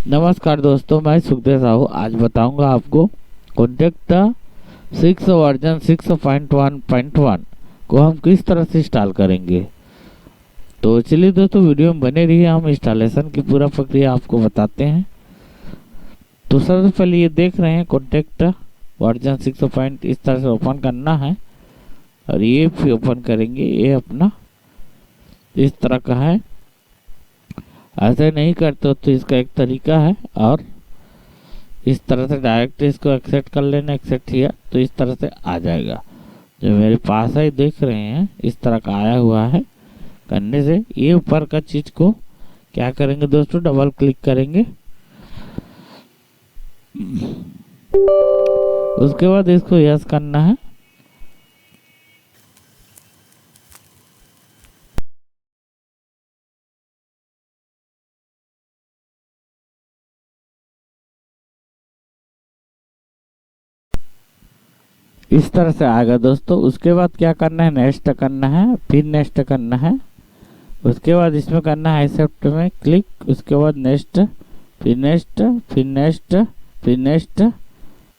नमस्कार दोस्तों, मैं सुखदेव साहू आज बताऊंगा आपको कॉन्टेक्ट 6 वर्जन 6.1.1 को हम किस तरह से इंस्टॉल करेंगे। तो चलिए दोस्तों, वीडियो में बने रहिए, हम इंस्टॉलेशन की पूरा प्रक्रिया आपको बताते हैं। तो सबसे पहले ये देख रहे हैं कॉन्टेक्ट वर्जन 6. इस तरह से ओपन करना है और ये भी ओपन करेंगे। ये अपना इस तरह का है। ऐसे नहीं करते हो तो इसका एक तरीका है, और इस तरह से डायरेक्ट इसको एक्सेप्ट कर लेना। एक्सेप्ट किया तो इस तरह से आ जाएगा। जो मेरे पास है देख रहे हैं, इस तरह का आया हुआ है। करने से ये ऊपर का चीज को क्या करेंगे दोस्तों, डबल क्लिक करेंगे। उसके बाद इसको यस करना है। इस तरह से आएगा दोस्तों। उसके बाद क्या करना है, नेक्स्ट करना है, फिर नेक्स्ट करना है। उसके बाद इसमें करना है एक्सेप्ट में क्लिक। उसके बाद नेक्स्ट, फिर नेक्स्ट, फिर नेक्स्ट, फिर नेक्स्ट,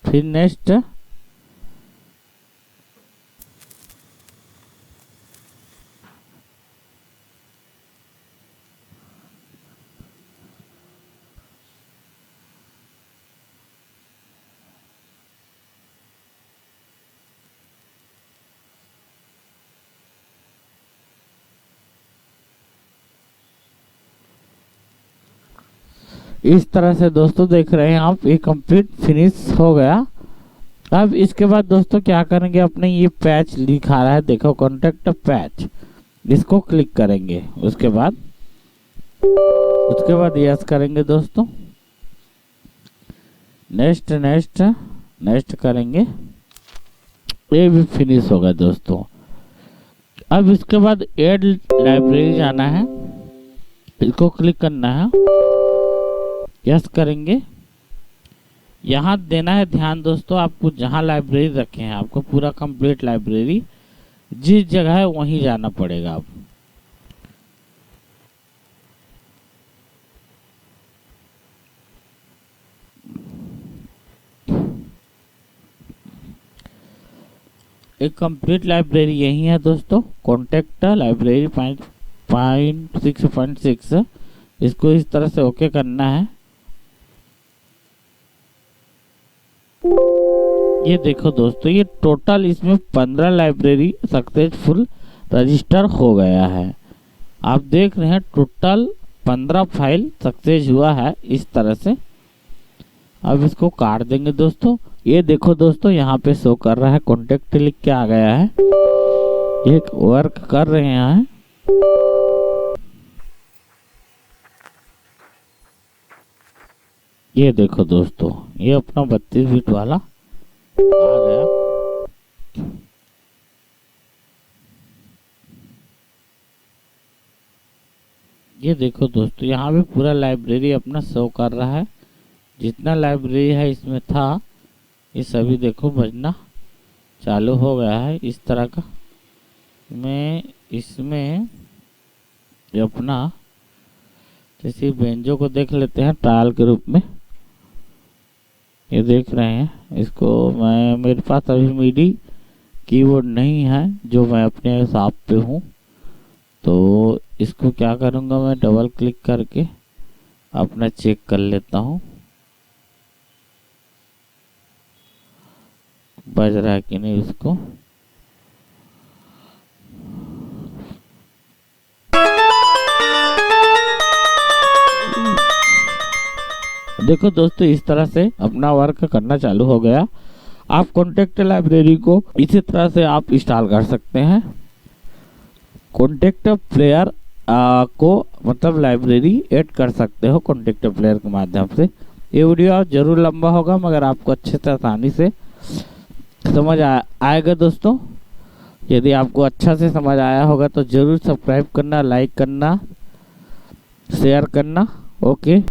फिर नेक्स्ट। इस तरह से दोस्तों देख रहे हैं आप, ये कंप्लीट फिनिश हो गया। अब इसके बाद दोस्तों क्या करेंगे, अपने ये पैच लिखा रहा है, देखो कॉन्टेक्ट पैच, इसको क्लिक करेंगे। उसके बाद यस करेंगे दोस्तों। नेक्स्ट नेक्स्ट नेक्स्ट करेंगे। ये भी फिनिश होगा दोस्तों। अब इसके बाद ऐड लाइब्रेरी जाना है, इसको क्लिक करना है, यस करेंगे। यहाँ देना है ध्यान दोस्तों, आपको जहाँ लाइब्रेरी रखे हैं आपको पूरा कंप्लीट लाइब्रेरी जिस जगह है वहीं जाना पड़ेगा। आप एक कंप्लीट लाइब्रेरी यही है दोस्तों, कॉन्टेक्ट लाइब्रेरी 5.6.6। इसको इस तरह से ओके करना है। ये देखो दोस्तों, ये टोटल इसमें 15 लाइब्रेरी सक्सेसफुल रजिस्टर हो गया है। आप देख रहे हैं टोटल 15 फाइल सक्सेस हुआ है इस तरह से। अब इसको काट देंगे दोस्तों। ये देखो दोस्तों, यहाँ पे शो कर रहा है कॉन्टेक्ट लिख के आ गया है। ये वर्क कर रहे हैं। ये देखो दोस्तों, ये अपना 32 बिट वाला आ गया। ये देखो दोस्तों, यहाँ पे पूरा लाइब्रेरी अपना शो कर रहा है। जितना लाइब्रेरी है इसमें था, ये सभी देखो बजना चालू हो गया है इस तरह का। मैं इसमें अपना जैसे बेंजो को देख लेते हैं ट्रायल के रूप में। ये देख रहे हैं, इसको मैं, मेरे पास अभी मीडी कीबोर्ड नहीं है जो मैं अपने हिसाब पे हूँ, तो इसको क्या करूँगा, मैं डबल क्लिक करके अपना चेक कर लेता हूँ बज रहा है कि नहीं उसको। देखो दोस्तों, इस तरह से अपना वर्क करना चालू हो गया। आप कॉन्टेक्ट लाइब्रेरी को इसी तरह से आप इंस्टॉल कर सकते हैं। कॉन्टेक्ट प्लेयर को मतलब लाइब्रेरी ऐड कर सकते हो कॉन्टेक्ट प्लेयर के माध्यम से। ये वीडियो जरूर लंबा होगा, मगर आपको अच्छे से आसानी से समझ आएगा दोस्तों। यदि आपको अच्छा से समझ आया होगा तो जरूर सब्सक्राइब करना, लाइक करना, शेयर करना। ओके।